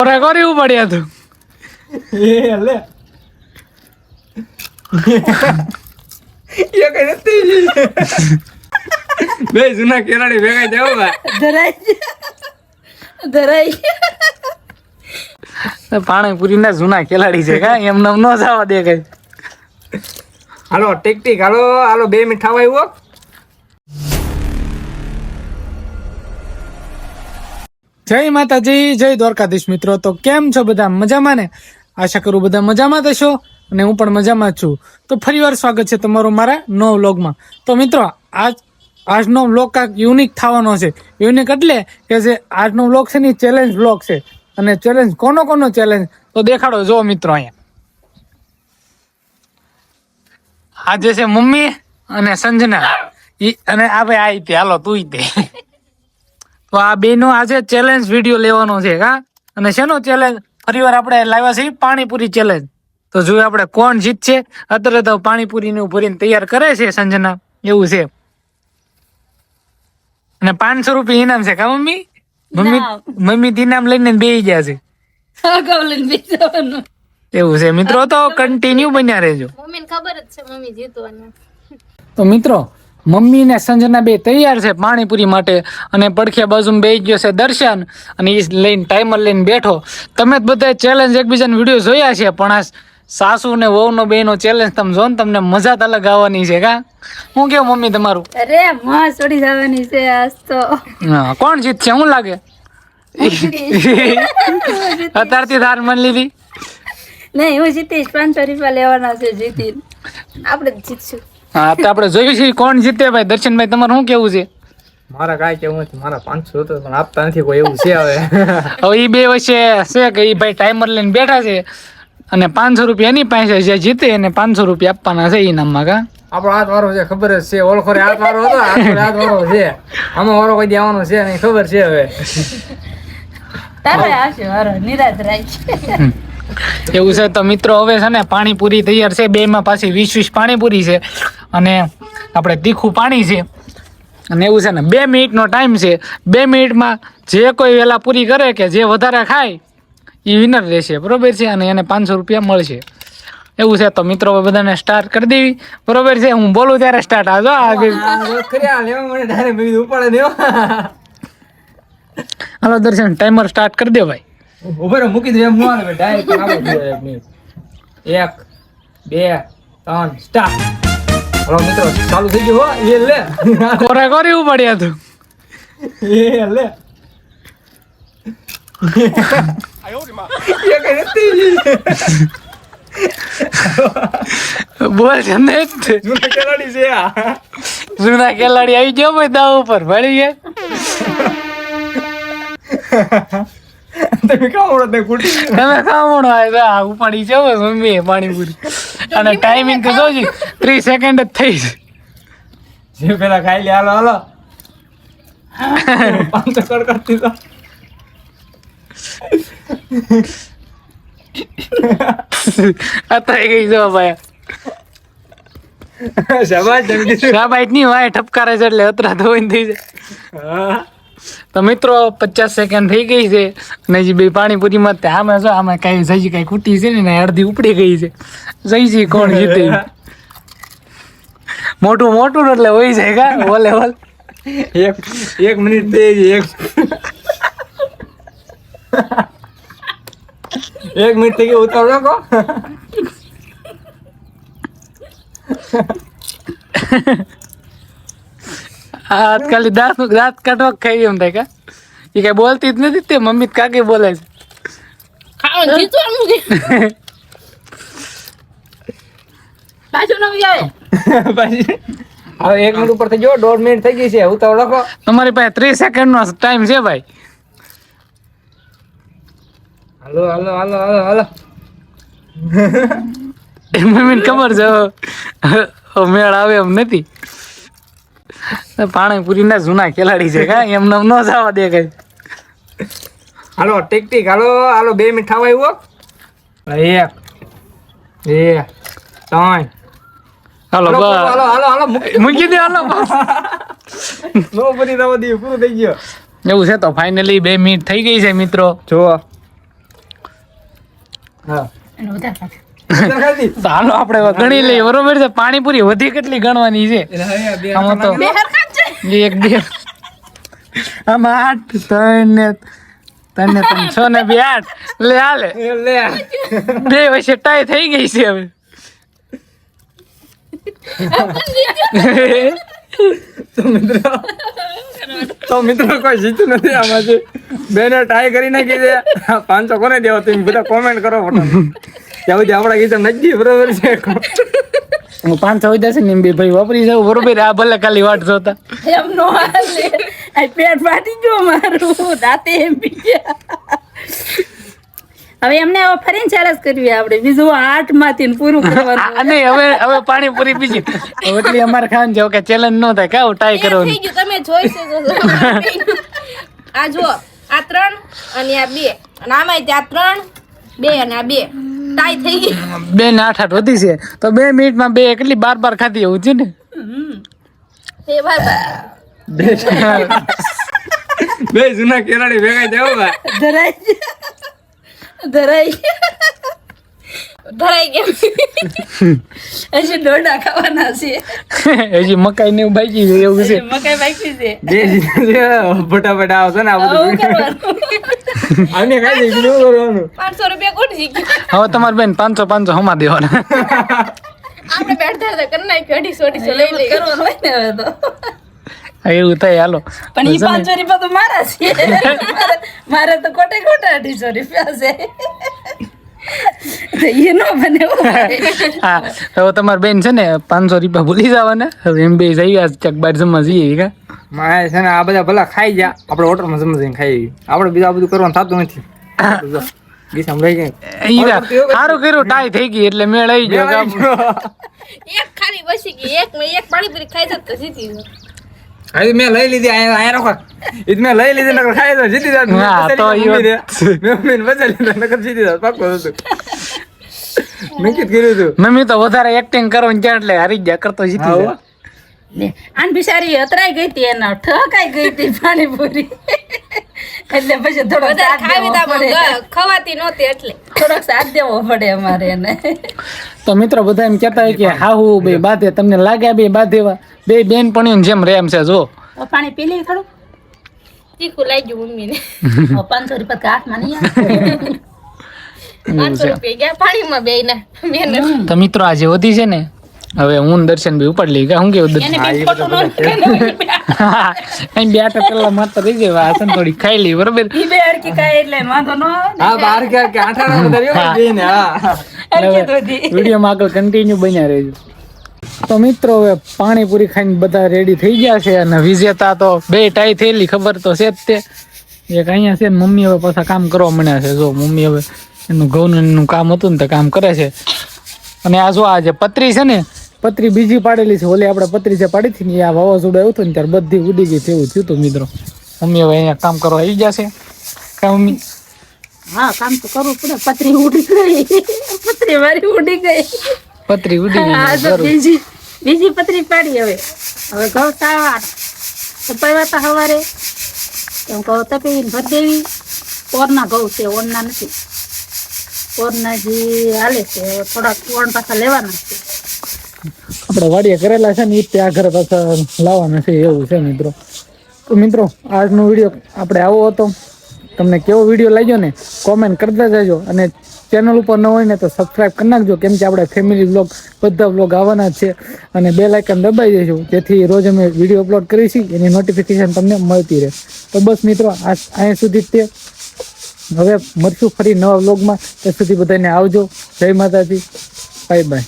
કોરે કર્યું પડ્યા તું એ લે એ કઈ નથી બે જૂના કેરાડી ભેગા જાવ ધરાઈ પાણીપુરી ના જૂના ખેલાડી છે કા એમ નામ ન જવા દે કઈ. હાલો ટેકટિક હાલો હાલો 2 મિનિટ થવા આવ્યો. જય માતાજી, જય દ્વારકાધીશ મિત્રો. તો કેમ છો બધા? મજામાં ને? આશા કરું બધા મજામાં થશો અને હું પણ મજામાં જ છું. તો ફરીવાર સ્વાગત છે તમારું મારા નવા વ્લોગમાં. તો મિત્રો આજનો વ્લોગ કાંઈક યુનિક થવાનો છે. યુનિક એટલે કે જે આજનો વ્લોગ છે ને ચેલેન્જ વ્લોગ છે. અને ચેલેન્જ કોનો ચેલેન્જ તો દેખાડો જો મિત્રો. અહીંયા આજે છે મમ્મી અને સંજના અને આ ભાઈ આ તે હાલો તું તે. તો આ બેનો આજે ચેલેન્જ વિડીયો લેવાનો છે કા. અને શેનો ચેલેન્જ? ફરીવાર આપણે લાવ્યા છીએ પાણીપુરી ચેલેન્જ. તો જોઈએ આપણે કોણ જીતશે. અત્યારે તો પાણીપુરી નું ભરીને તૈયાર કરે છે સંજના, એવું છે. અને 500 રૂપિયા ઇનામ છે કા મમ્મી? મમ્મી ઇનામ લઈને બેસી ગયા છે એવું છે મિત્રો. તો કન્ટિન્યુ બન્યા રહેજો. મમ્મીને ખબર જ છે મમ્મી જીતવાના. તો મિત્રો મમ્મી ને સંજના બે તૈયાર છે પાણીપુરી માટે. અને પડખે બાજુ બેસી ગયો છે દર્શન અને એ લઈને ટાઈમર લઈને બેઠો. તમે બધા ચેલેન્જ એકબીજાના વિડીયો જોયા છે, પણ આ સાસુ ને વહુ નો બે નો ચેલેન્જ તમે જો ને તમને મજા જ અલગ આવવાની છે કા. હું કેવું મમ્મી તમારું? અરે માં છોડી જવાની છે આજ તો. હા, કોણ જીતશે શું લાગે? અત્યારથી ધાર માની લીધી? નહીં, હું જીતીશ. 500 રૂપિયા લેવાના છે જીતીને. આપણે જ જીતશું. હા, તો આપણે જોયું છે કોણ જીતે. ભાઈ દર્શનભાઈ તમારું શું કેવું છે? મારા કાંઈ કેવું નથી. મારા 500 હતો પણ આપતા નથી કોઈ, એવું છે હવે. હવે એ બે વચ્ચે છે કે એ ભાઈ ટાઈમર લઈને બેઠા છે અને 500 રૂપિયા એની પાસે જે જીતે એને 500 રૂપિયા આપવાના છે ઇનામમાં કા. આપણો હાથ વારો છે, ખબર જ છે. ઓળખો રે હાથ વારો હતો, હાથ વારો છે. આમાં વારો કોઈ દેવાનો છે નહીં, ખબર છે હવે. તારે આવશે વારો, નિરાશ રાખ. એવું છે. તો મિત્રો હવે છે ને પાણીપુરી તૈયાર છે. બે માં પાછી 20 પાણીપુરી છે અને આપણે તીખું પાણી છે. અને એવું છે ને 2 મિનિટનો ટાઈમ છે. 2 મિનિટમાં જે કોઈ વેલા પૂરી કરે કે જે વધારે ખાય એ વિનર રહેશે, બરોબર છે. અને એને 500 રૂપિયા મળશે, એવું છે. તો મિત્રો બધાને સ્ટાર્ટ કરી દેવી, બરોબર છે. હું બોલું ત્યારે સ્ટાર્ટ આવજો. હાલો દર્શન, ટાઈમર સ્ટાર્ટ કરી દે ભાઈ. ઉભો મૂકી દે એમ નો ડાયરેક્ટ આવે. 1 2 3 સ્ટાર્ટ. હાલો મિત્રો ચાલુ થઈ ગયું હો. એ લે કોરે કર્યું પડ્યા તું એ લે એ કઈ નથી બોલ છે ને જૂના ખેલાડી છે આ. જૂના ખેલાડી આવી ગયો ભાઈ દાવ ઉપર ભળી ગયા. તમે કામડો ને કુટી તમે કામણો આ ઉપાડી જાવ મમ્મી પાણીપુરી. અને ટાઈમિંગ તો જોજી 3 સેકન્ડ જ થઈ છે. જે પેલા ખાઈ લે. હાલો હાલો 500 કડકડતી તો અત્યારે ગઈ જો ભાઈ. શાબાશ જમકી. શાબાશ ની વાય ઠપકારે છે એટલે અત્રા ધોઈને થઈ જાય. હા તો મિત્રો 50 સેકન્ડ થઈ ગઈ છે અને હજી બે પાણીપુરીમાં આમાં જો આમાં કઈ જઈ કઈ કુટી છે ને અડધી ઉપડી ગઈ છે. જઈ કોણ જીતે? મોટું એટલે હોય જાય કા ઓલે ઓલ. 1 મિનિટ થઈ ગઈ. 1 મિનિટ થઈ ગઈ. ઉતાર રાખો. આજકાલ દાંત કાઢવા ખાઈ એમ થાય કા. એ કઈ બોલતી જ નથી તે મમ્મી કાકે બોલે છે. ખાવાનું જીતવાનું છે. પાછું નવી આવે. પછી હવે 1 મિનિટ ઉપર થઈ ગયો. 1.5 મિનિટ થઈ ગઈ છે. ઉતાર રાખો. તમારી પાસે 30 સેકન્ડ નો ટાઈમ છે ભાઈ. હાલો હાલો હાલો હાલો હાલો. મમ્મીને ખબર છે મેળ આવે એમ નથી. પાણીપુરી ના જૂના ખેલાડી છે કા એમ નામ ન જવા દે કઈ. હાલો ટેકટિક હાલો હાલો 2 મિનિટ થવા આવ્યો. 1 2 3 હાલો હાલો હાલો હાલો મૂકી દે. હાલો નો બની દવા દી પૂરું થઈ ગયો. એવું છે. તો ફાઇનલી 2 મિનિટ થઈ ગઈ છે મિત્રો. જો હા અને વધારે ખાધું. અંદર ખાધી તો હાલો આપણે હવે ગણી લઈએ બરોબર છે પાણીપુરી વધી કેટલી ગણવાની છે એટલે હવે બે આમાં તો બે હરખા જ છે. એક બે આમાં 8 3 ને 6 ને 2 8 લે હાલે લે બે વચ્ચે ટાઈ થઈ ગઈ છે હવે તો મિત્રો કોઈ જીતું નથી આમાંથી બેને ટ્રાય કરી નાખી છે 500 કોને દેવો તમે બધા કોમેન્ટ કરો ફટાફટ ત્યાં સુધી આપણા ગીતો નજી બરોબર છે હું 500 હોય જશે ને એમ બે ભાઈ વાપરી જાવ બરોબર આ ભલે ખાલી વાટ જોતા એમ નો હાલે. આ પેટ ફાટી ગયો મારું, દાંતે એમ પી ગયા. હવે એમને હવે ફરીને ચેલેન્જ કરવી આપણે, બીજું 8 માંથી ને પૂરું કરવાનું. અને હવે પાણીપુરી બીજી હવે એટલી અમારે ખાવાનું છે કે ચેલેન્જ ન થાય કાવ ટ્રાય કરવાનું થઈ ગયું તમે જોઈ શકો છો. આ જો આ 3 અને આ 2 અને આમાંય ત્યાં 3 2 અને આ 2 ટાઈ થઈ ગઈ. 2 ને 8 8 વધી છે તો 2 મિનિટમાં બે કેટલી 12 ખાધી એવું છે ને એ બરાબર બે જૂના કેરાડી ભેગા જાવ ભાઈ ધરાઈ ધરાઈ ગયા. હજી ડોડા ખાવાના છે, હજી મકાઈ ને એવું બાકી છે એવું છે મકાઈ બાકી છે. બે જીના ફટાફટ આવશે ને આ આવું બધું કરવાનું. આને ખાઈ દે શું કરવાનું 500 રૂપિયા કોણ શીખી હવે તમારે બેન 500 હમા દેવાના આપણે બેઠા હતા કરી નાખ્યું 250 લઈ એવું લઈ કરવાનું હોય ને હવે તો. એવું થાય હાલો પણ ઈ 500 રૂપિયા તો મારા છે. મારે તો ખોટે ખોટા 250 રૂપિયા છે. તો એ નો બને હો. હા હવે તમારે બેન છે ને 500 રૂપિયા ભૂલી જવાના હવે એમ બે જઈએ ચક બાર જમવા જઈએ કા મારે છે ને આ બધા ભલા ખાઈ જા આપણે હોટલમાં સમજીને ખાઈ આપણે બીજું આ બધું કરવાનું થતું નથી ગીસ સંભળાઈ ગઈ ઈ સારું કર્યું ટાઈ થઈ ગઈ એટલે મેળ આવી ગયો કામ. એક ખાલી બસી ગઈ એક પાણીપુરી ખાઈ જત તો જીતી ગયો. હા મેં લઈ લીધી અહીંયા રાખો ઈ મેં લઈ લીધી નકર ખાઈ તો જીતી જાત હા, તો ઈ વાત. મમ્મીને બચાવી લીધા નકર જીતી જાત પાક્કો હતું મેં કીધું કર્યું હતું મમ્મી તો વધારે એક્ટિંગ કરવાની ત્યાં એટલે હારી જ ગયા કરતો જીતી હા, જાય. ને આન બિચારી અથડાઈ ગઈ હતી, એના ઠકાઈ ગઈ હતી પાણીપુરી. એટલે પછી થોડો વધારે સાથ ખાવી દેવો તા પડે. પણ ખવાતી નહોતી એટલે થોડોક સાથ દેવો પડે અમારે એને. તો મિત્રો બધા એમ કહેતા હોય કે હાહુ બે બાધે તમને લાગ્યા બે બાધેવા બે બેનપણીઓ જેમ રે એમ છે જો પાણી પી લઈ થોડું. તીખું લાગ્યું મમ્મીને. 500 રૂપિયા હાથમાં નહીં આવે. 500 રૂપિયા ગયા પાણીમાં બેયના. તો મિત્રો આજે વધી છે ને હવે હું દર્શન બી ઉપાડ લઈ ગયા હું કેવું એને દર્શન બી ખોટું ન અહીં બે આટા પેલા મારતા રહી જાય આસન થોડી ખાઈ લઈ બરોબર ઈ બે હરકી ખાય એટલે વાંધો ન આવે ને. હા બાર કે આઠાના બધા રહ્યો બેન હા હરકી તો હતી. વિડીયોમાં આગળ કન્ટિન્યુ બન્યા રહેજો. તો મિત્રો હવે પાણીપુરી ખાઈને બધા રેડી થઈ ગયા છે અને વિજેતા તો બે ટાઈ થયેલી ખબર તો છે જ તે એક અહીંયા છે ને મમ્મી હવે પાછા કામ કરવા માંડ્યા છે જો મમ્મી હવે એનું ઘઉંનું એનું કામ હતું ને તે કામ કરે છે અને આ જો આ જે પતરી છે ને પતરી બીજી પાડેલી છે ઓલી આપણે પતરી જે પાડી હતી ને એ આ વાવાઝોડું આવ્યું હતું ને ત્યારે બધી ઉડી ગઈ તેવું થયું હતું મિત્રો. મમ્મી હવે અહીંયા કામ કરવા આવી જશે કા મમ્મી? હા કામ તો કરવું પડે. પતરી ઉડી ગઈ, પતરી મારી ઉડી ગઈ. પતરી ઉડી ગઈ હા, તો બીજી પતરી પાડી. હવે ઘઉં સાવા તપાવ્યા હતા સવારે, એમ ઘઉં તપીને ભરી દેવી. પોરના ઘઉં છે, ઓરના નથી. પોરના જે હાલે છે હવે થોડાક ઓણ પાછા લેવાના છે. આપણે વાડીએ કરેલા છે ને એ ત્યાં ઘરે પાછા લાવવાના છે એવું છે મિત્રો. તો મિત્રો આજનો વિડીયો આપણે આવો હતો. તમને કેવો વિડીયો લાગ્યો ને કોમેન્ટ કરતા જજો અને ચેનલ ઉપર ન હોય ને તો સબસ્ક્રાઈબ કરી નાખજો કેમ કે આપણે ફેમિલી બ્લોગ બધા બ્લોગ આવવાના જ છે અને બેલ આઇકન દબાઈ દેજો જેથી રોજ અમે વિડીયો અપલોડ કરીશું એની નોટિફિકેશન તમને મળતી રહે. તો બસ મિત્રો અહીંયા સુધી જ તે હવે મળશું ફરી નવા બ્લોગમાં. ત્યાં સુધી બધાને આવજો. જય માતાજી, બાય બાય.